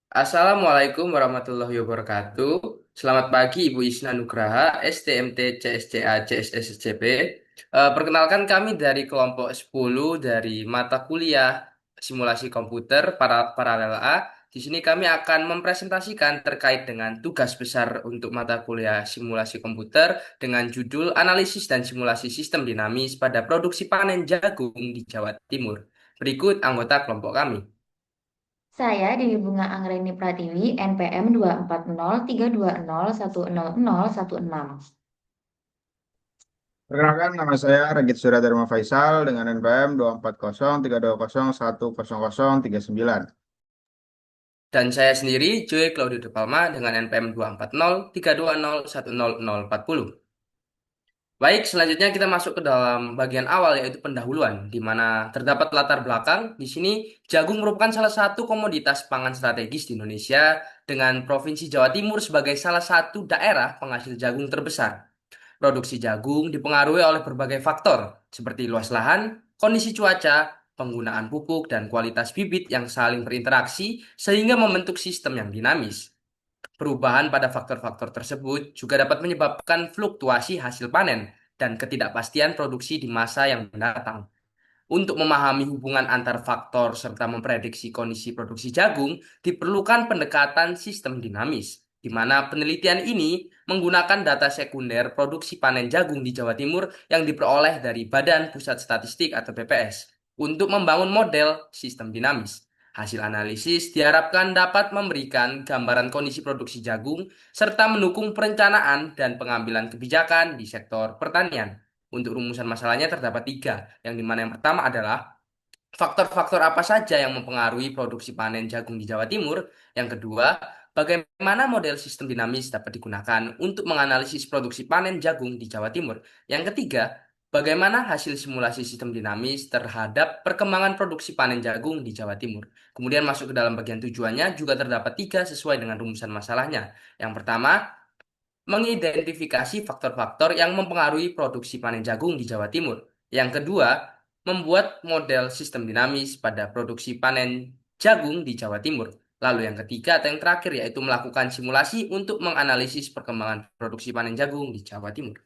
Assalamualaikum warahmatullahi wabarakatuh. Selamat pagi Ibu Isna Nugraha, STMT CSCA CSSCP. Perkenalkan kami dari kelompok 10 dari mata kuliah simulasi komputer paralel A. Di sini kami akan mempresentasikan terkait dengan tugas besar untuk mata kuliah simulasi komputer dengan judul Analisis dan Simulasi Sistem Dinamis pada Produksi Panen Jagung di Jawa Timur. Berikut anggota kelompok kami. Saya Dewi Bunga Anggreni Pratiwi, NPM 24032010016. Perkenalkan, nama saya Regit Surya Dharma Faisal dengan NPM 24032010039. Dan saya sendiri, Joy Claudio De Palma dengan NPM 24032010040. Baik, selanjutnya kita masuk ke dalam bagian awal yaitu pendahuluan, di mana terdapat latar belakang. Di sini, jagung merupakan salah satu komoditas pangan strategis di Indonesia dengan Provinsi Jawa Timur sebagai salah satu daerah penghasil jagung terbesar. Produksi jagung dipengaruhi oleh berbagai faktor, seperti luas lahan, kondisi cuaca, penggunaan pupuk, dan kualitas bibit yang saling berinteraksi sehingga membentuk sistem yang dinamis. Perubahan pada faktor-faktor tersebut juga dapat menyebabkan fluktuasi hasil panen dan ketidakpastian produksi di masa yang mendatang. Untuk memahami hubungan antar faktor serta memprediksi kondisi produksi jagung, diperlukan pendekatan sistem dinamis, di mana penelitian ini menggunakan data sekunder produksi panen jagung di Jawa Timur yang diperoleh dari Badan Pusat Statistik atau BPS untuk membangun model sistem dinamis. Hasil analisis diharapkan dapat memberikan gambaran kondisi produksi jagung serta mendukung perencanaan dan pengambilan kebijakan di sektor pertanian. Untuk rumusan masalahnya terdapat tiga, yang dimana yang pertama adalah faktor-faktor apa saja yang mempengaruhi produksi panen jagung di Jawa Timur. Yang kedua, bagaimana model sistem dinamis dapat digunakan untuk menganalisis produksi panen jagung di Jawa Timur. Yang ketiga, bagaimana hasil simulasi sistem dinamis terhadap perkembangan produksi panen jagung di Jawa Timur. Kemudian masuk ke dalam bagian tujuannya juga terdapat tiga sesuai dengan rumusan masalahnya. Yang pertama, mengidentifikasi faktor-faktor yang mempengaruhi produksi panen jagung di Jawa Timur. Yang kedua, membuat model sistem dinamis pada produksi panen jagung di Jawa Timur. Lalu yang ketiga atau yang terakhir yaitu melakukan simulasi untuk menganalisis perkembangan produksi panen jagung di Jawa Timur.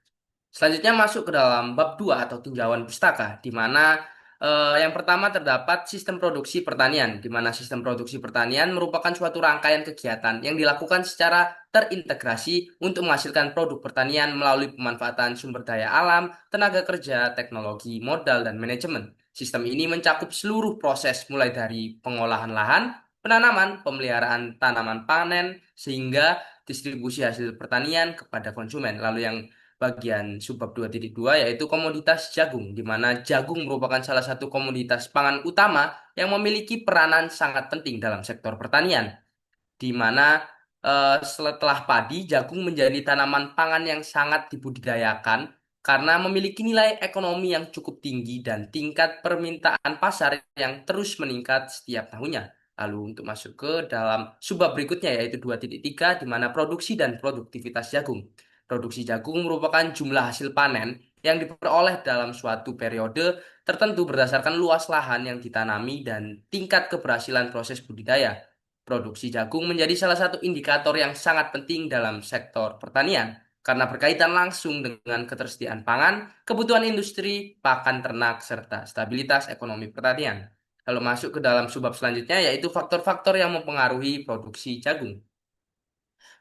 Selanjutnya masuk ke dalam bab 2 atau tinjauan pustaka, di mana yang pertama terdapat sistem produksi pertanian, di mana sistem produksi pertanian merupakan suatu rangkaian kegiatan yang dilakukan secara terintegrasi untuk menghasilkan produk pertanian melalui pemanfaatan sumber daya alam, tenaga kerja, teknologi, modal, dan manajemen. Sistem ini mencakup seluruh proses mulai dari pengolahan lahan, penanaman, pemeliharaan tanaman panen, sehingga distribusi hasil pertanian kepada konsumen. Lalu yang bagian subbab 2.2 yaitu komoditas jagung, di mana jagung merupakan salah satu komoditas pangan utama yang memiliki peranan sangat penting dalam sektor pertanian, di mana setelah padi, jagung menjadi tanaman pangan yang sangat dibudidayakan karena memiliki nilai ekonomi yang cukup tinggi dan tingkat permintaan pasar yang terus meningkat setiap tahunnya. Lalu untuk masuk ke dalam subbab berikutnya yaitu 2.3 di mana produksi dan produktivitas jagung. Produksi jagung merupakan jumlah hasil panen yang diperoleh dalam suatu periode tertentu berdasarkan luas lahan yang ditanami dan tingkat keberhasilan proses budidaya. Produksi jagung menjadi salah satu indikator yang sangat penting dalam sektor pertanian karena berkaitan langsung dengan ketersediaan pangan, kebutuhan industri, pakan ternak, serta stabilitas ekonomi pertanian. Lalu masuk ke dalam subbab selanjutnya yaitu faktor-faktor yang mempengaruhi produksi jagung.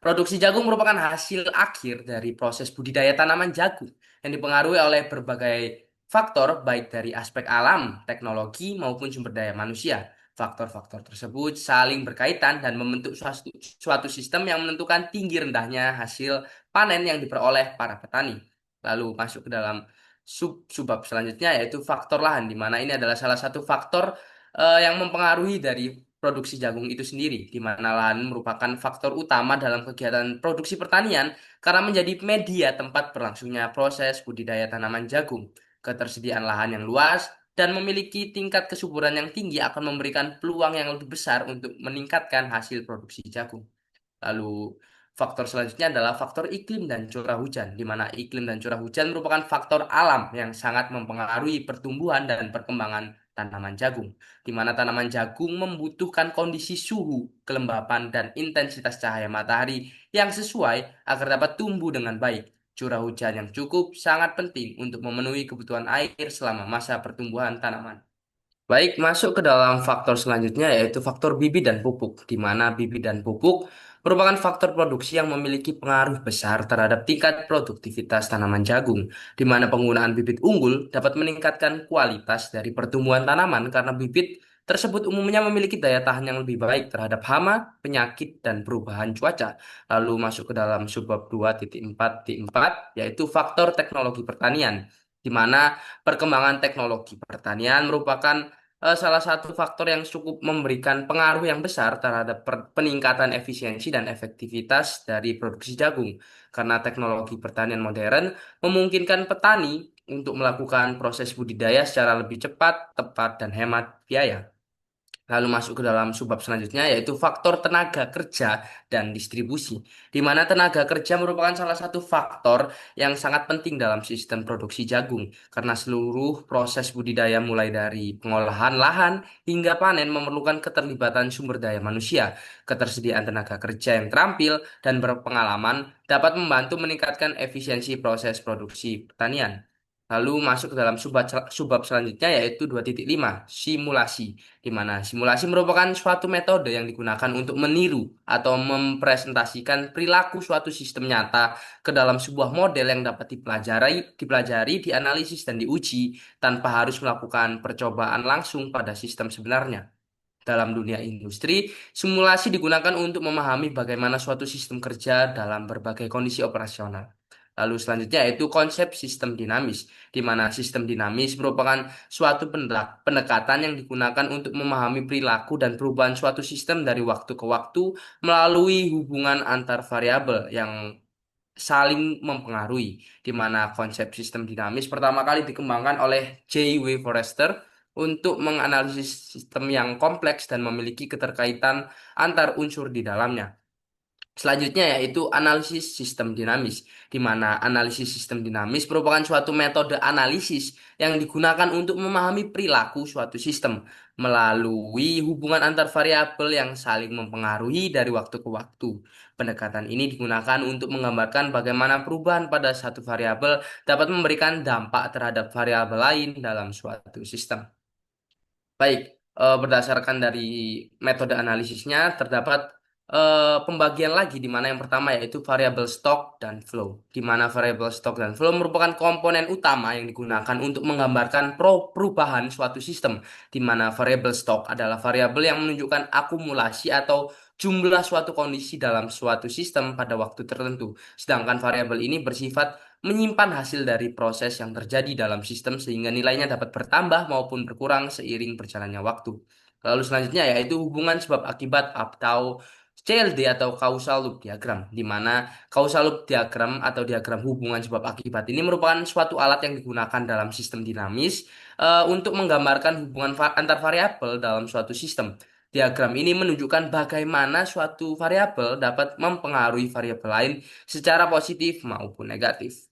Produksi jagung merupakan hasil akhir dari proses budidaya tanaman jagung yang dipengaruhi oleh berbagai faktor baik dari aspek alam, teknologi maupun sumber daya manusia. Faktor-faktor tersebut saling berkaitan dan membentuk suatu sistem yang menentukan tinggi rendahnya hasil panen yang diperoleh para petani. Lalu masuk ke dalam subbab selanjutnya yaitu faktor lahan, di mana ini adalah salah satu faktor yang mempengaruhi dari produksi jagung itu sendiri, di mana lahan merupakan faktor utama dalam kegiatan produksi pertanian karena menjadi media tempat berlangsungnya proses budidaya tanaman jagung. Ketersediaan lahan yang luas dan memiliki tingkat kesuburan yang tinggi akan memberikan peluang yang lebih besar untuk meningkatkan hasil produksi jagung. Lalu faktor selanjutnya adalah faktor iklim dan curah hujan, di mana iklim dan curah hujan merupakan faktor alam yang sangat mempengaruhi pertumbuhan dan perkembangan tanaman jagung, di mana tanaman jagung membutuhkan kondisi suhu, kelembapan, dan intensitas cahaya matahari yang sesuai agar dapat tumbuh dengan baik. Curah hujan yang cukup sangat penting untuk memenuhi kebutuhan air selama masa pertumbuhan tanaman. Baik, masuk ke dalam faktor selanjutnya yaitu faktor bibit dan pupuk, di mana bibit dan pupuk merupakan faktor produksi yang memiliki pengaruh besar terhadap tingkat produktivitas tanaman jagung, di mana penggunaan bibit unggul dapat meningkatkan kualitas dari pertumbuhan tanaman karena bibit tersebut umumnya memiliki daya tahan yang lebih baik terhadap hama, penyakit, dan perubahan cuaca. Lalu masuk ke dalam subbab 2.4.4 yaitu faktor teknologi pertanian, di mana perkembangan teknologi pertanian merupakan salah satu faktor yang cukup memberikan pengaruh yang besar terhadap peningkatan efisiensi dan efektivitas dari produksi jagung. Karena teknologi pertanian modern memungkinkan petani untuk melakukan proses budidaya secara lebih cepat, tepat, dan hemat biaya. Lalu masuk ke dalam subbab selanjutnya yaitu faktor tenaga kerja dan distribusi, di mana tenaga kerja merupakan salah satu faktor yang sangat penting dalam sistem produksi jagung, karena seluruh proses budidaya mulai dari pengolahan lahan hingga panen memerlukan keterlibatan sumber daya manusia. Ketersediaan tenaga kerja yang terampil dan berpengalaman dapat membantu meningkatkan efisiensi proses produksi pertanian. Lalu masuk ke dalam subbab selanjutnya yaitu 2.5 simulasi, di mana simulasi merupakan suatu metode yang digunakan untuk meniru atau mempresentasikan perilaku suatu sistem nyata ke dalam sebuah model yang dapat dipelajari, dianalisis, dan diuji tanpa harus melakukan percobaan langsung pada sistem sebenarnya. Dalam dunia industri, simulasi digunakan untuk memahami bagaimana suatu sistem kerja dalam berbagai kondisi operasional. Lalu selanjutnya yaitu konsep sistem dinamis, di mana sistem dinamis merupakan suatu pendekatan yang digunakan untuk memahami perilaku dan perubahan suatu sistem dari waktu ke waktu melalui hubungan antar variabel yang saling mempengaruhi, di mana konsep sistem dinamis pertama kali dikembangkan oleh J. W. Forrester untuk menganalisis sistem yang kompleks dan memiliki keterkaitan antar unsur di dalamnya. Selanjutnya yaitu analisis sistem dinamis, di mana analisis sistem dinamis merupakan suatu metode analisis yang digunakan untuk memahami perilaku suatu sistem melalui hubungan antar variabel yang saling mempengaruhi dari waktu ke waktu. Pendekatan ini digunakan untuk menggambarkan bagaimana perubahan pada satu variabel dapat memberikan dampak terhadap variabel lain dalam suatu sistem. Baik, berdasarkan dari metode analisisnya terdapat pembagian lagi di mana yang pertama yaitu variabel stock dan flow. Di mana variabel stock dan flow merupakan komponen utama yang digunakan untuk menggambarkan perubahan suatu sistem. Di mana variabel stock adalah variabel yang menunjukkan akumulasi atau jumlah suatu kondisi dalam suatu sistem pada waktu tertentu. Sedangkan variabel ini bersifat menyimpan hasil dari proses yang terjadi dalam sistem sehingga nilainya dapat bertambah maupun berkurang seiring berjalannya waktu. Lalu selanjutnya yaitu hubungan sebab akibat atau CLD atau causal loop diagram, di mana causal loop diagram atau diagram hubungan sebab akibat ini merupakan suatu alat yang digunakan dalam sistem dinamis untuk menggambarkan hubungan antar variabel dalam suatu sistem. Diagram ini menunjukkan bagaimana suatu variabel dapat mempengaruhi variabel lain secara positif maupun negatif.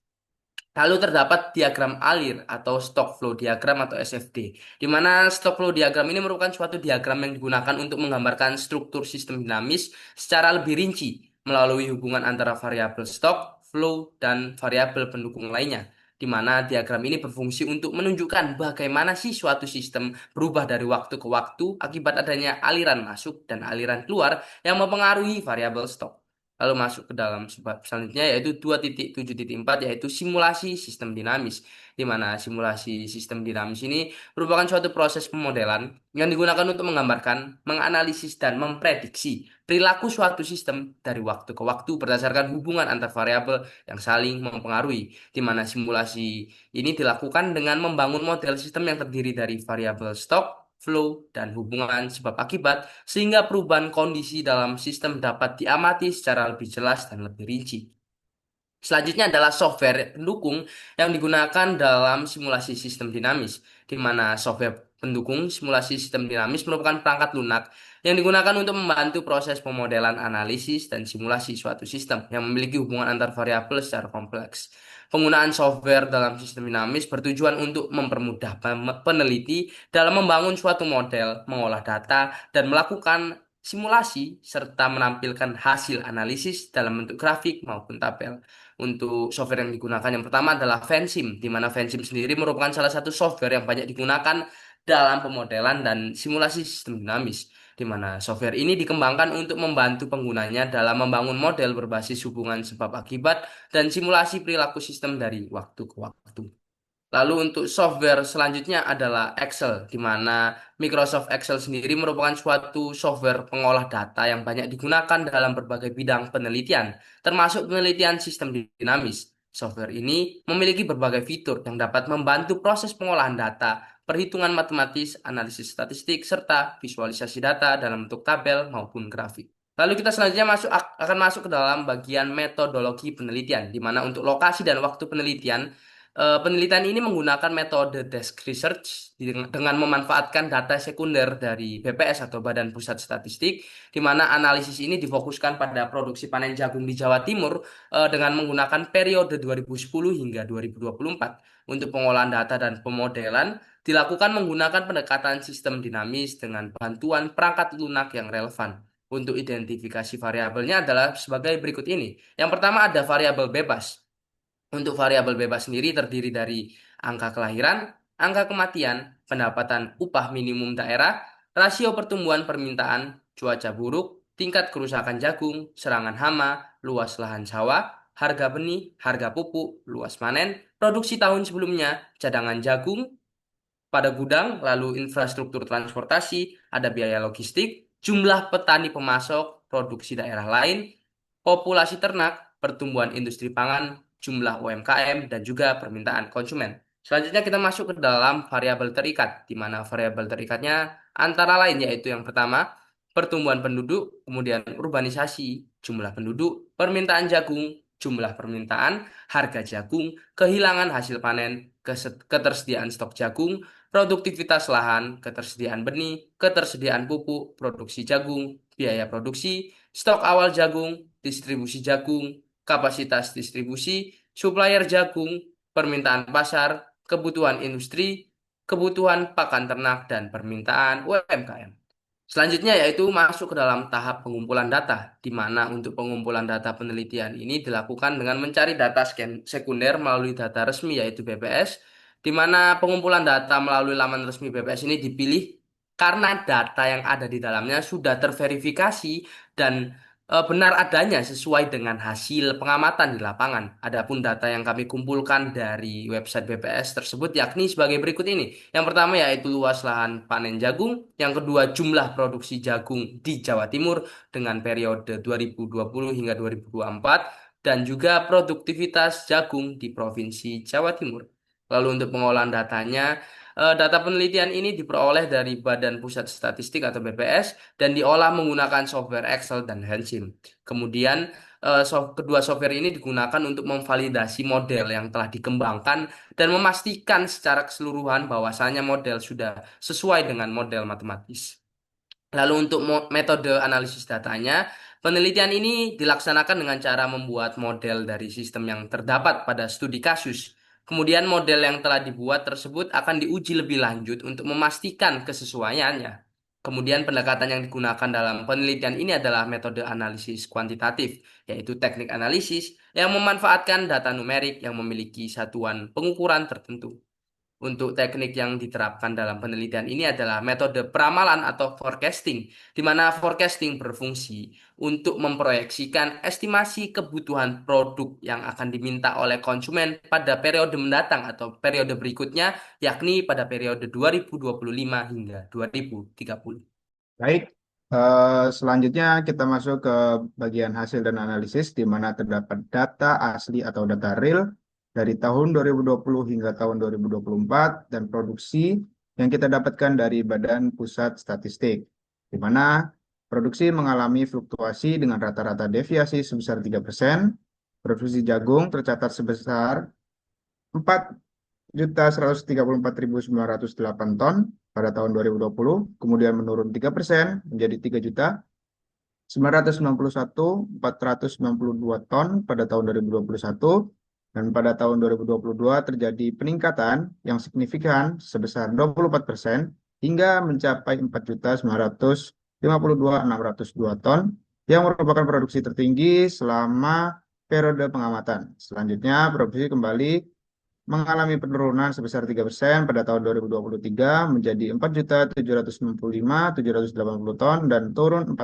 Lalu terdapat diagram alir atau stock flow diagram atau SFD, di mana stock flow diagram ini merupakan suatu diagram yang digunakan untuk menggambarkan struktur sistem dinamis secara lebih rinci melalui hubungan antara variabel stock, flow, dan variabel pendukung lainnya. Di mana diagram ini berfungsi untuk menunjukkan bagaimana sih suatu sistem berubah dari waktu ke waktu akibat adanya aliran masuk dan aliran keluar yang mempengaruhi variabel stock. Lalu masuk ke dalam sebab selanjutnya yaitu 2.7.4 yaitu simulasi sistem dinamis. Di mana simulasi sistem dinamis ini merupakan suatu proses pemodelan yang digunakan untuk menggambarkan, menganalisis, dan memprediksi perilaku suatu sistem dari waktu ke waktu berdasarkan hubungan antar variabel yang saling mempengaruhi. Di mana simulasi ini dilakukan dengan membangun model sistem yang terdiri dari variabel stok, flow, dan hubungan sebab akibat sehingga perubahan kondisi dalam sistem dapat diamati secara lebih jelas dan lebih rinci. Selanjutnya adalah software pendukung yang digunakan dalam simulasi sistem dinamis, di mana software Pendukung simulasi sistem dinamis merupakan perangkat lunak yang digunakan untuk membantu proses pemodelan analisis dan simulasi suatu sistem yang memiliki hubungan antar variabel secara kompleks. Penggunaan software dalam sistem dinamis bertujuan untuk mempermudah peneliti dalam membangun suatu model, mengolah data, dan melakukan simulasi serta menampilkan hasil analisis dalam bentuk grafik maupun tabel. Untuk software yang digunakan yang pertama adalah Vensim, di mana Vensim sendiri merupakan salah satu software yang banyak digunakan dalam pemodelan dan simulasi sistem dinamis, di mana software ini dikembangkan untuk membantu penggunanya dalam membangun model berbasis hubungan sebab akibat dan simulasi perilaku sistem dari waktu ke waktu. Lalu untuk software selanjutnya adalah Excel, di mana Microsoft Excel sendiri merupakan suatu software pengolah data yang banyak digunakan dalam berbagai bidang penelitian, termasuk penelitian sistem dinamis. Software ini memiliki berbagai fitur yang dapat membantu proses pengolahan data, perhitungan matematis, analisis statistik, serta visualisasi data dalam bentuk tabel maupun grafik. Lalu kita selanjutnya akan masuk ke dalam bagian metodologi penelitian, di mana untuk lokasi dan waktu penelitian, penelitian ini menggunakan metode desk research dengan memanfaatkan data sekunder dari BPS atau Badan Pusat Statistik, di mana analisis ini difokuskan pada produksi panen jagung di Jawa Timur dengan menggunakan periode 2010 hingga 2024. Untuk pengolahan data dan pemodelan dilakukan menggunakan pendekatan sistem dinamis dengan bantuan perangkat lunak yang relevan. Untuk identifikasi variabelnya adalah sebagai berikut ini. Yang pertama ada variabel bebas. Untuk variabel bebas sendiri terdiri dari angka kelahiran, angka kematian, pendapatan upah minimum daerah, rasio pertumbuhan permintaan, cuaca buruk, tingkat kerusakan jagung, serangan hama, luas lahan sawah, harga benih, harga pupuk, luas panen, produksi tahun sebelumnya, cadangan jagung pada gudang, lalu infrastruktur transportasi, ada biaya logistik, jumlah petani pemasok, produksi daerah lain, populasi ternak, pertumbuhan industri pangan, jumlah UMKM, dan juga permintaan konsumen. Selanjutnya kita masuk ke dalam variabel terikat, di mana variabel terikatnya antara lain yaitu yang pertama, pertumbuhan penduduk, kemudian urbanisasi, jumlah penduduk, permintaan jagung, jumlah permintaan, harga jagung, kehilangan hasil panen, ketersediaan stok jagung, produktivitas lahan, ketersediaan benih, ketersediaan pupuk, produksi jagung, biaya produksi, stok awal jagung, distribusi jagung, kapasitas distribusi, supplier jagung, permintaan pasar, kebutuhan industri, kebutuhan pakan ternak, dan permintaan UMKM. Selanjutnya yaitu masuk ke dalam tahap pengumpulan data, di mana untuk pengumpulan data penelitian ini dilakukan dengan mencari data sekunder melalui data resmi yaitu BPS, di mana pengumpulan data melalui laman resmi BPS ini dipilih karena data yang ada di dalamnya sudah terverifikasi dan benar adanya sesuai dengan hasil pengamatan di lapangan. Adapun data yang kami kumpulkan dari website BPS tersebut yakni sebagai berikut ini. Yang pertama yaitu luas lahan panen jagung, yang kedua jumlah produksi jagung di Jawa Timur dengan periode 2020 hingga 2024 dan juga produktivitas jagung di Provinsi Jawa Timur. Lalu untuk pengolahan datanya, data penelitian ini diperoleh dari Badan Pusat Statistik atau BPS dan diolah menggunakan software Excel dan Hansim. Kemudian kedua software ini digunakan untuk memvalidasi model yang telah dikembangkan dan memastikan secara keseluruhan bahwasanya model sudah sesuai dengan model matematis. Lalu untuk metode analisis datanya, penelitian ini dilaksanakan dengan cara membuat model dari sistem yang terdapat pada studi kasus. Kemudian model yang telah dibuat tersebut akan diuji lebih lanjut untuk memastikan kesesuaiannya. Kemudian pendekatan yang digunakan dalam penelitian ini adalah metode analisis kuantitatif, yaitu teknik analisis yang memanfaatkan data numerik yang memiliki satuan pengukuran tertentu. Untuk teknik yang diterapkan dalam penelitian ini adalah metode peramalan atau forecasting, di mana forecasting berfungsi untuk memproyeksikan estimasi kebutuhan produk yang akan diminta oleh konsumen pada periode mendatang atau periode berikutnya, yakni pada periode 2025 hingga 2030. Baik, selanjutnya kita masuk ke bagian hasil dan analisis, di mana terdapat data asli atau data real dari tahun 2020 hingga tahun 2024 dan produksi yang kita dapatkan dari Badan Pusat Statistik, di mana produksi mengalami fluktuasi dengan rata-rata deviasi sebesar 3%. Produksi jagung tercatat sebesar 4.134.908 ton, pada tahun 2020, kemudian menurun 3% menjadi 3.991.492 ton pada tahun 2021, dan pada tahun 2022 terjadi peningkatan yang signifikan sebesar 24% hingga mencapai 4.952.602 ton yang merupakan produksi tertinggi selama periode pengamatan. Selanjutnya, produksi kembali mengalami penurunan sebesar 3% pada tahun 2023 menjadi 4.765.780 ton dan turun 4%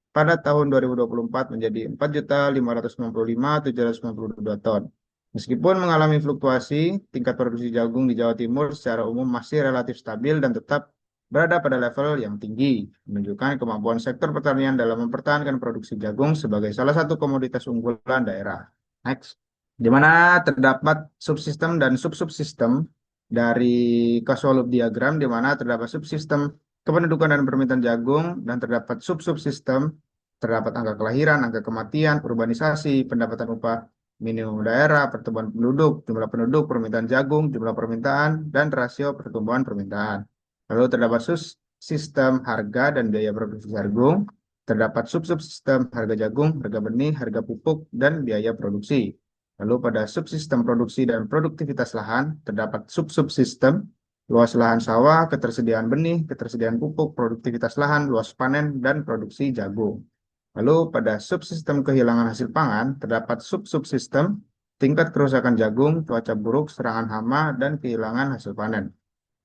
pada tahun 2024 menjadi 4.595.792 ton. Meskipun mengalami fluktuasi, tingkat produksi jagung di Jawa Timur secara umum masih relatif stabil dan tetap berada pada level yang tinggi, menunjukkan kemampuan sektor pertanian dalam mempertahankan produksi jagung sebagai salah satu komoditas unggulan daerah. Next. Di mana terdapat subsistem dan subsubsistem dari Kasualub diagram, di mana terdapat subsistem kependudukan dan permintaan jagung, dan terdapat subsubsistem, terdapat angka kelahiran, angka kematian, urbanisasi, pendapatan upah minimum daerah, pertumbuhan penduduk, jumlah penduduk, permintaan jagung, jumlah permintaan, dan rasio pertumbuhan permintaan. Lalu terdapat subsistem harga dan biaya produksi jagung, terdapat subsistem harga jagung, harga benih, harga pupuk, dan biaya produksi. Lalu pada subsistem produksi dan produktivitas lahan, terdapat subsubsistem, luas lahan sawah, ketersediaan benih, ketersediaan pupuk, produktivitas lahan, luas panen, dan produksi jagung. Lalu pada subsistem kehilangan hasil pangan, terdapat subsubsistem, tingkat kerusakan jagung, cuaca buruk, serangan hama, dan kehilangan hasil panen.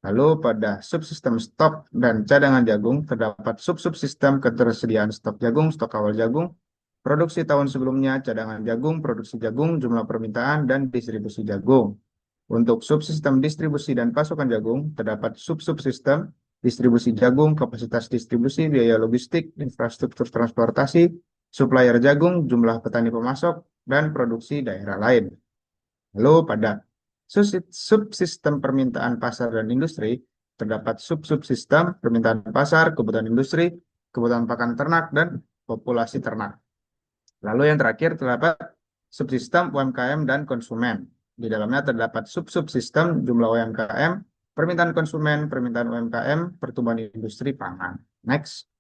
Lalu pada subsistem stok dan cadangan jagung, terdapat subsubsistem ketersediaan stok jagung, stok awal jagung, produksi tahun sebelumnya, cadangan jagung, produksi jagung, jumlah permintaan, dan distribusi jagung. Untuk subsistem distribusi dan pasokan jagung, terdapat subsubsistem distribusi jagung, kapasitas distribusi, biaya logistik, infrastruktur transportasi, supplier jagung, jumlah petani pemasok, dan produksi daerah lain. Lalu pada subsistem permintaan pasar dan industri, terdapat subsubsistem permintaan pasar, kebutuhan industri, kebutuhan pakan ternak, dan populasi ternak. Lalu yang terakhir terdapat subsistem UMKM dan konsumen. Di dalamnya terdapat subsubsistem jumlah UMKM, permintaan konsumen, permintaan UMKM, pertumbuhan industri pangan. Next.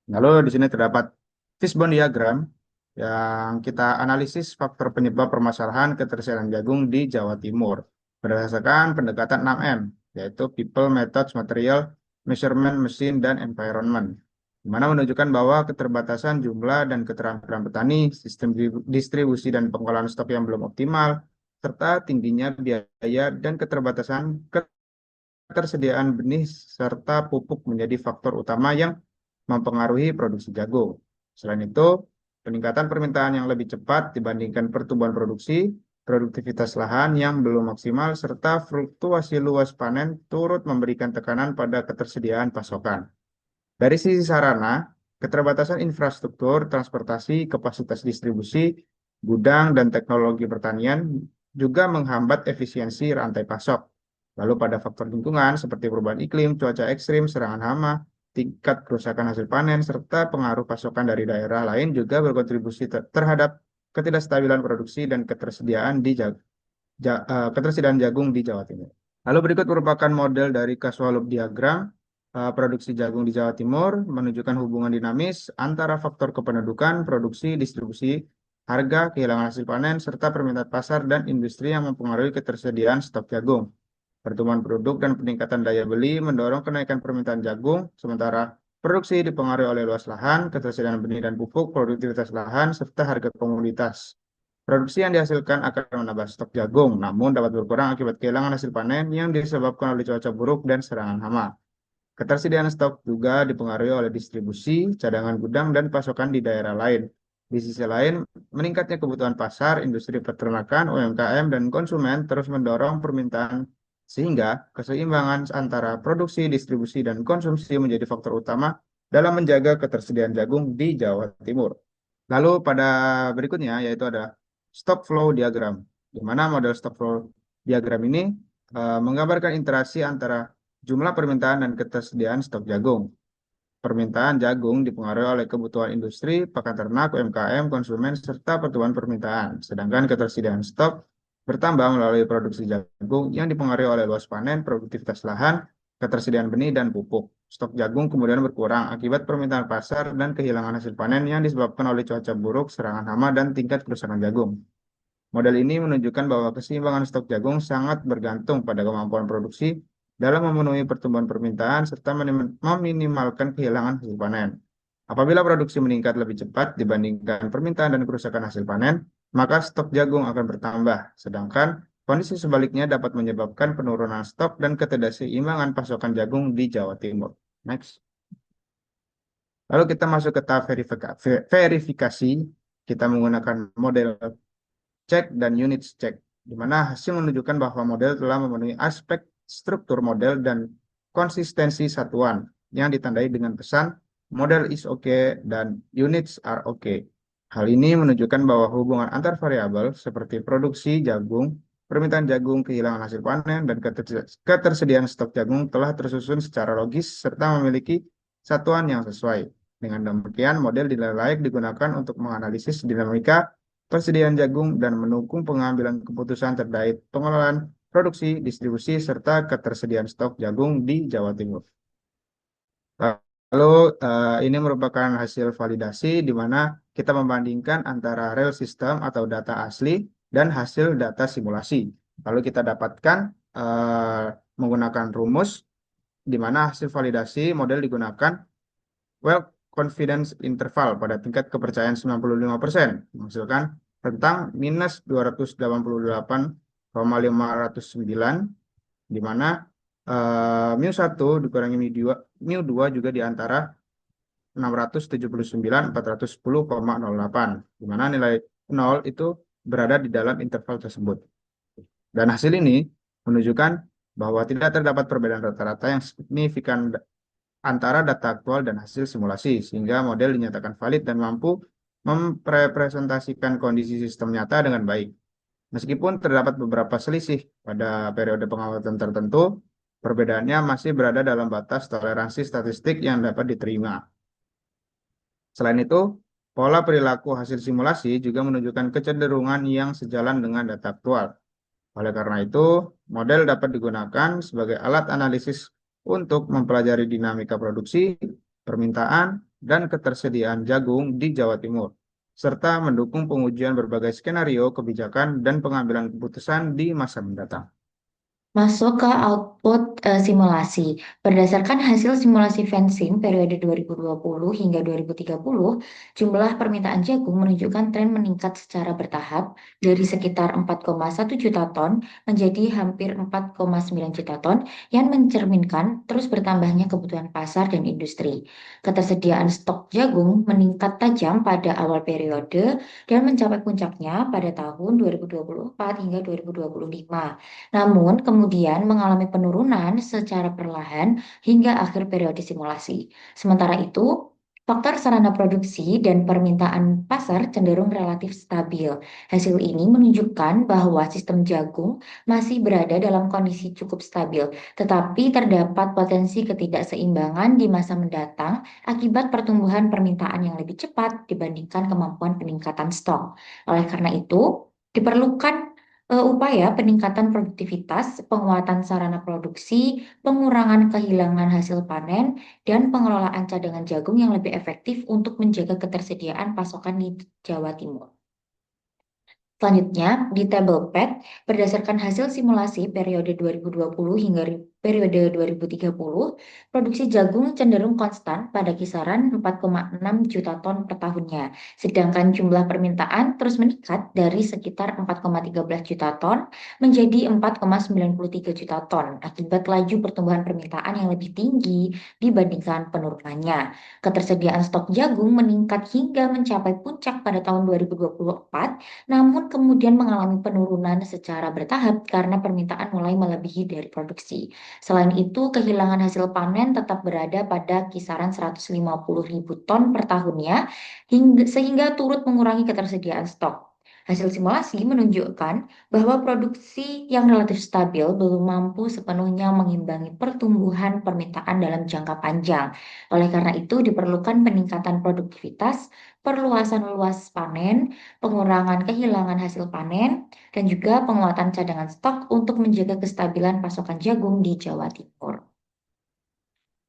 Lalu di sini terdapat fishbone diagram yang kita analisis faktor penyebab permasalahan ketersediaan jagung di Jawa Timur berdasarkan pendekatan 6M, yaitu people, methods, material, measurement, mesin, dan environment, di mana menunjukkan bahwa keterbatasan jumlah dan keterampilan petani, sistem distribusi dan pengolahan stok yang belum optimal, serta tingginya biaya dan keterbatasan ketersediaan benih serta pupuk menjadi faktor utama yang mempengaruhi produksi jagung. Selain itu, peningkatan permintaan yang lebih cepat dibandingkan pertumbuhan produksi, produktivitas lahan yang belum maksimal, serta fluktuasi luas panen turut memberikan tekanan pada ketersediaan pasokan. Dari sisi sarana, keterbatasan infrastruktur, transportasi, kapasitas distribusi, gudang, dan teknologi pertanian juga menghambat efisiensi rantai pasok. Lalu pada faktor lingkungan seperti perubahan iklim, cuaca ekstrim, serangan hama, tingkat kerusakan hasil panen, serta pengaruh pasokan dari daerah lain juga berkontribusi terhadap ketidakstabilan produksi dan ketersediaan ketersediaan jagung di Jawa Timur. Lalu berikut merupakan model dari Kasualub diagram produksi jagung di Jawa Timur, menunjukkan hubungan dinamis antara faktor kependudukan, produksi, distribusi, harga, kehilangan hasil panen, serta permintaan pasar dan industri yang mempengaruhi ketersediaan stok jagung. Pertumbuhan produk dan peningkatan daya beli mendorong kenaikan permintaan jagung, sementara produksi dipengaruhi oleh luas lahan, ketersediaan benih dan pupuk, produktivitas lahan, serta harga komoditas. Produksi yang dihasilkan akan menambah stok jagung, namun dapat berkurang akibat kehilangan hasil panen yang disebabkan oleh cuaca buruk dan serangan hama. Ketersediaan stok juga dipengaruhi oleh distribusi, cadangan gudang, dan pasokan di daerah lain. Di sisi lain, meningkatnya kebutuhan pasar, industri peternakan, UMKM, dan konsumen terus mendorong permintaan, sehingga keseimbangan antara produksi, distribusi, dan konsumsi menjadi faktor utama dalam menjaga ketersediaan jagung di Jawa Timur. Lalu pada berikutnya yaitu ada stock flow diagram, di mana model stock flow diagram ini menggambarkan interaksi antara jumlah permintaan dan ketersediaan stok jagung. Permintaan jagung dipengaruhi oleh kebutuhan industri, pakan ternak, UMKM, konsumen, serta pertumbuhan permintaan. Sedangkan ketersediaan stok bertambah melalui produksi jagung yang dipengaruhi oleh luas panen, produktivitas lahan, ketersediaan benih dan pupuk. Stok jagung kemudian berkurang akibat permintaan pasar dan kehilangan hasil panen yang disebabkan oleh cuaca buruk, serangan hama, dan tingkat kerusakan jagung. Model ini menunjukkan bahwa keseimbangan stok jagung sangat bergantung pada kemampuan produksi dalam memenuhi pertumbuhan permintaan serta meminimalkan kehilangan hasil panen. Apabila produksi meningkat lebih cepat dibandingkan permintaan dan kerusakan hasil panen, maka stok jagung akan bertambah. Sedangkan kondisi sebaliknya dapat menyebabkan penurunan stok dan ketidakseimbangan pasokan jagung di Jawa Timur. Next. Lalu kita masuk ke tahap verifikasi. Kita menggunakan model cek dan unit check, di mana hasil menunjukkan bahwa model telah memenuhi aspek struktur model dan konsistensi satuan yang ditandai dengan pesan model is okay dan units are okay. Hal ini menunjukkan bahwa hubungan antar variabel seperti produksi jagung, permintaan jagung, kehilangan hasil panen, dan ketersediaan stok jagung telah tersusun secara logis serta memiliki satuan yang sesuai. Dengan demikian, model dinilai layak digunakan untuk menganalisis dinamika persediaan jagung dan mendukung pengambilan keputusan terkait pengelolaan produksi, distribusi, serta ketersediaan stok jagung di Jawa Timur. Lalu ini merupakan hasil validasi di mana kita membandingkan antara real system atau data asli dan hasil data simulasi. Lalu kita dapatkan menggunakan rumus di mana hasil validasi model digunakan well confidence interval pada tingkat kepercayaan 95%, menghasilkan tentang minus 288,509, di mana mu1 dikurangi mu2 juga di antara 679,410,08, di mana nilai 0 itu berada di dalam interval tersebut. Dan hasil ini menunjukkan bahwa tidak terdapat perbedaan rata-rata yang signifikan antara data aktual dan hasil simulasi, sehingga model dinyatakan valid dan mampu merepresentasikan kondisi sistem nyata dengan baik. Meskipun terdapat beberapa selisih pada periode pengamatan tertentu, perbedaannya masih berada dalam batas toleransi statistik yang dapat diterima. Selain itu, pola perilaku hasil simulasi juga menunjukkan kecenderungan yang sejalan dengan data aktual. Oleh karena itu, model dapat digunakan sebagai alat analisis untuk mempelajari dinamika produksi, permintaan, dan ketersediaan jagung di Jawa Timur, serta mendukung pengujian berbagai skenario kebijakan dan pengambilan keputusan di masa mendatang. Masuk ke output simulasi. Berdasarkan hasil simulasi Fansim periode 2020 hingga 2030, jumlah permintaan jagung menunjukkan tren meningkat secara bertahap dari sekitar 4,1 juta ton menjadi hampir 4,9 juta ton yang mencerminkan terus bertambahnya kebutuhan pasar dan industri. Ketersediaan stok jagung meningkat tajam pada awal periode dan mencapai puncaknya pada tahun 2024 hingga 2025. Namun, kemudian mengalami penurunan secara perlahan hingga akhir periode simulasi. Sementara itu, faktor sarana produksi dan permintaan pasar cenderung relatif stabil. Hasil ini menunjukkan bahwa sistem jagung masih berada dalam kondisi cukup stabil, tetapi terdapat potensi ketidakseimbangan di masa mendatang akibat pertumbuhan permintaan yang lebih cepat dibandingkan kemampuan peningkatan stok. Oleh karena itu, diperlukan upaya peningkatan produktivitas, penguatan sarana produksi, pengurangan kehilangan hasil panen, dan pengelolaan cadangan jagung yang lebih efektif untuk menjaga ketersediaan pasokan di Jawa Timur. Selanjutnya, di tabel PET, berdasarkan hasil simulasi periode 2020 hingga periode 2030, produksi jagung cenderung konstan pada kisaran 4,6 juta ton per tahunnya. Sedangkan jumlah permintaan terus meningkat dari sekitar 4,13 juta ton menjadi 4,93 juta ton akibat laju pertumbuhan permintaan yang lebih tinggi dibandingkan penurunannya. Ketersediaan stok jagung meningkat hingga mencapai puncak pada tahun 2024, namun kemudian mengalami penurunan secara bertahap karena permintaan mulai melebihi dari produksi. Selain itu, kehilangan hasil panen tetap berada pada kisaran 150.000 ton per tahunnya, sehingga turut mengurangi ketersediaan stok. Hasil simulasi menunjukkan bahwa produksi yang relatif stabil belum mampu sepenuhnya mengimbangi pertumbuhan permintaan dalam jangka panjang. Oleh karena itu, diperlukan peningkatan produktivitas, perluasan luas panen, pengurangan kehilangan hasil panen, dan juga penguatan cadangan stok untuk menjaga kestabilan pasokan jagung di Jawa Timur.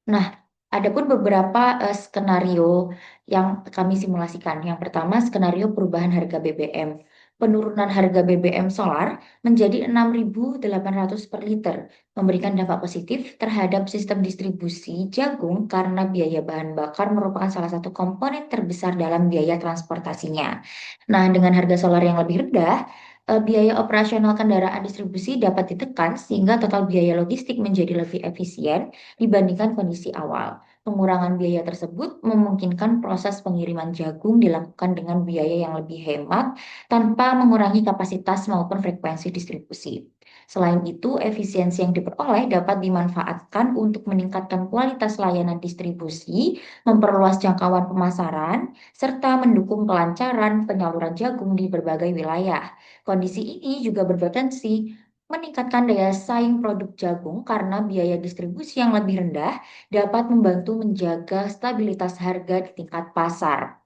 Nah, ada pun beberapa skenario yang kami simulasikan. Yang pertama, skenario perubahan harga BBM. Penurunan harga BBM solar menjadi 6.800 per liter, memberikan dampak positif terhadap sistem distribusi jagung karena biaya bahan bakar merupakan salah satu komponen terbesar dalam biaya transportasinya. Nah, dengan harga solar yang lebih rendah, biaya operasional kendaraan distribusi dapat ditekan sehingga total biaya logistik menjadi lebih efisien dibandingkan kondisi awal. Pengurangan biaya tersebut memungkinkan proses pengiriman jagung dilakukan dengan biaya yang lebih hemat tanpa mengurangi kapasitas maupun frekuensi distribusi. Selain itu, efisiensi yang diperoleh dapat dimanfaatkan untuk meningkatkan kualitas layanan distribusi, memperluas jangkauan pemasaran, serta mendukung kelancaran penyaluran jagung di berbagai wilayah. Kondisi ini juga berpotensi meningkatkan daya saing produk jagung karena biaya distribusi yang lebih rendah dapat membantu menjaga stabilitas harga di tingkat pasar.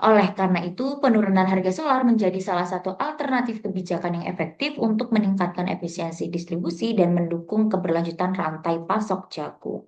Oleh karena itu, penurunan harga solar menjadi salah satu alternatif kebijakan yang efektif untuk meningkatkan efisiensi distribusi dan mendukung keberlanjutan rantai pasok jagung.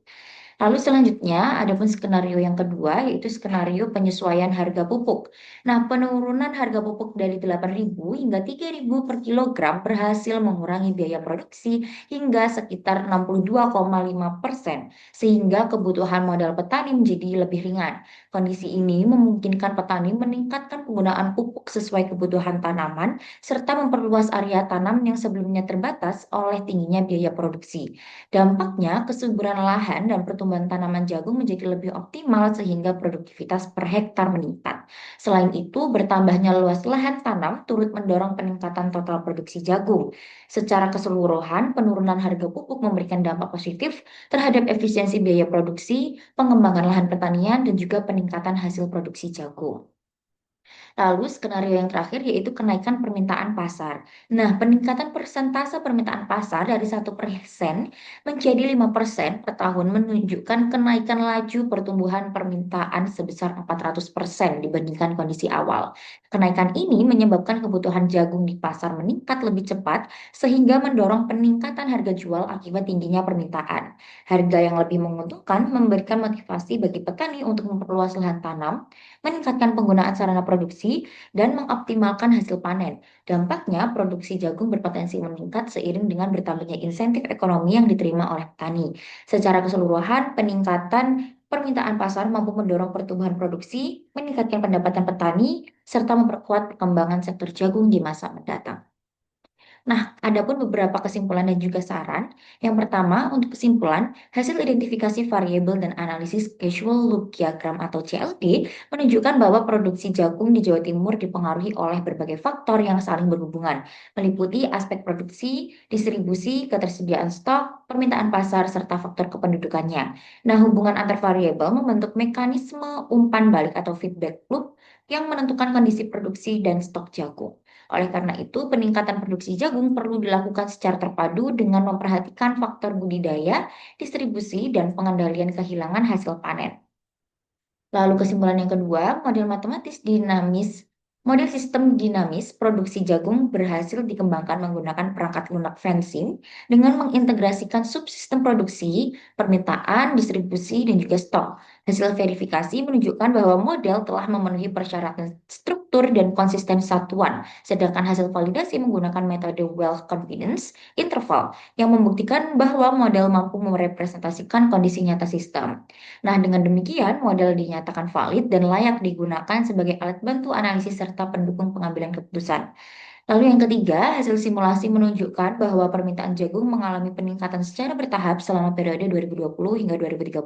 Lalu selanjutnya ada pun skenario yang kedua yaitu skenario penyesuaian harga pupuk. Nah, penurunan harga pupuk dari 8.000 hingga 3.000 per kilogram berhasil mengurangi biaya produksi hingga sekitar 62,5% sehingga kebutuhan modal petani menjadi lebih ringan. Kondisi ini memungkinkan petani meningkatkan penggunaan pupuk sesuai kebutuhan tanaman serta memperluas area tanam yang sebelumnya terbatas oleh tingginya biaya produksi. Dampaknya, kesuburan lahan dan pertumbuhan tanaman jagung menjadi lebih optimal sehingga produktivitas per hektar meningkat. Selain itu, bertambahnya luas lahan tanam turut mendorong peningkatan total produksi jagung. Secara keseluruhan, penurunan harga pupuk memberikan dampak positif terhadap efisiensi biaya produksi, pengembangan lahan pertanian, dan juga peningkatan hasil produksi jagung. Lalu skenario yang terakhir yaitu kenaikan permintaan pasar. Nah, peningkatan persentase permintaan pasar dari 1% menjadi 5% per tahun menunjukkan kenaikan laju pertumbuhan permintaan sebesar 400% dibandingkan kondisi awal. Kenaikan ini menyebabkan kebutuhan jagung di pasar meningkat lebih cepat sehingga mendorong peningkatan harga jual akibat tingginya permintaan. Harga yang lebih menguntungkan memberikan motivasi bagi petani untuk memperluas lahan tanam, meningkatkan penggunaan sarana produksi, dan mengoptimalkan hasil panen. Dampaknya, produksi jagung berpotensi meningkat seiring dengan bertambahnya insentif ekonomi yang diterima oleh petani. Secara keseluruhan, peningkatan permintaan pasar mampu mendorong pertumbuhan produksi, meningkatkan pendapatan petani, serta memperkuat perkembangan sektor jagung di masa mendatang. Nah, ada pun beberapa kesimpulan dan juga saran. Yang pertama, untuk kesimpulan, hasil identifikasi variabel dan analisis casual loop diagram atau CLD menunjukkan bahwa produksi jagung di Jawa Timur dipengaruhi oleh berbagai faktor yang saling berhubungan, meliputi aspek produksi, distribusi, ketersediaan stok, permintaan pasar, serta faktor kependudukannya. Nah, hubungan antar variabel membentuk mekanisme umpan balik atau feedback loop yang menentukan kondisi produksi dan stok jagung. Oleh karena itu, peningkatan produksi jagung perlu dilakukan secara terpadu dengan memperhatikan faktor budidaya, distribusi, dan pengendalian kehilangan hasil panen. Lalu kesimpulan yang kedua, model sistem dinamis produksi jagung berhasil dikembangkan menggunakan perangkat lunak fencing dengan mengintegrasikan subsistem produksi, permintaan, distribusi, dan juga stok. Hasil verifikasi menunjukkan bahwa model telah memenuhi persyaratan struktur dan konsisten satuan, sedangkan hasil validasi menggunakan metode wealth confidence interval yang membuktikan bahwa model mampu merepresentasikan kondisi nyata sistem. Nah, dengan demikian, model dinyatakan valid dan layak digunakan sebagai alat bantu analisis serta pendukung pengambilan keputusan. Lalu yang ketiga, hasil simulasi menunjukkan bahwa permintaan jagung mengalami peningkatan secara bertahap selama periode 2020 hingga 2030.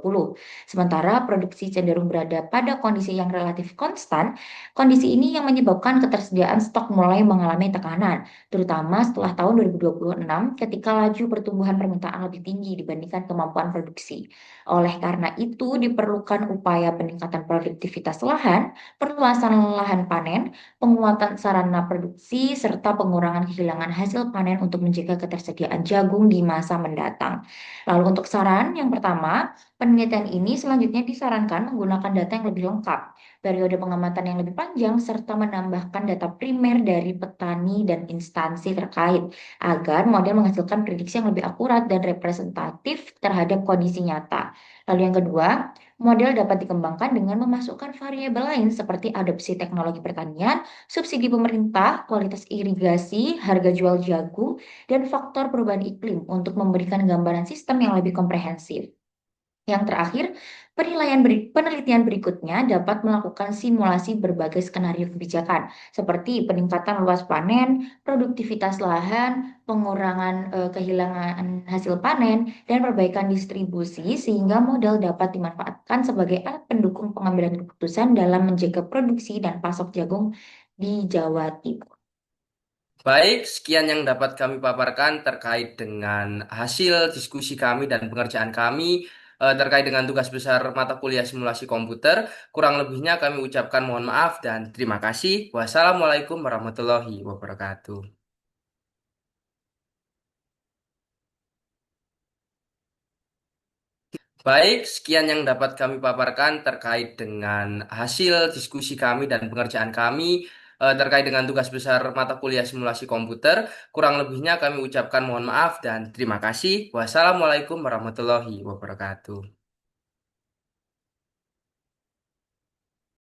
Sementara produksi cenderung berada pada kondisi yang relatif konstan, kondisi ini yang menyebabkan ketersediaan stok mulai mengalami tekanan, terutama setelah tahun 2026 ketika laju pertumbuhan permintaan lebih tinggi dibandingkan kemampuan produksi. Oleh karena itu, diperlukan upaya peningkatan produktivitas lahan, perluasan lahan panen, penguatan sarana produksi, serta pengurangan kehilangan hasil panen untuk menjaga ketersediaan jagung di masa mendatang. Lalu untuk saran yang pertama, penelitian ini selanjutnya disarankan menggunakan data yang lebih lengkap, periode pengamatan yang lebih panjang, serta menambahkan data primer dari petani dan instansi terkait agar model menghasilkan prediksi yang lebih akurat dan representatif terhadap kondisi nyata. Lalu yang kedua, model dapat dikembangkan dengan memasukkan variabel lain seperti adopsi teknologi pertanian, subsidi pemerintah, kualitas irigasi, harga jual jagung, dan faktor perubahan iklim untuk memberikan gambaran sistem yang lebih komprehensif. Yang terakhir, penelitian berikutnya dapat melakukan simulasi berbagai skenario kebijakan, seperti peningkatan luas panen, produktivitas lahan, pengurangan kehilangan hasil panen, dan perbaikan distribusi, sehingga model dapat dimanfaatkan sebagai alat pendukung pengambilan keputusan dalam menjaga produksi dan pasok jagung di Jawa Timur. Baik, sekian yang dapat kami paparkan terkait dengan hasil diskusi kami dan pengerjaan kami terkait dengan tugas besar mata kuliah simulasi komputer. Kurang lebihnya kami ucapkan mohon maaf dan terima kasih. Wassalamualaikum warahmatullahi wabarakatuh. Baik, sekian yang dapat kami paparkan terkait dengan hasil diskusi kami dan pengerjaan kami terkait dengan tugas besar mata kuliah simulasi komputer. Kurang lebihnya kami ucapkan mohon maaf dan terima kasih. Wassalamualaikum warahmatullahi wabarakatuh.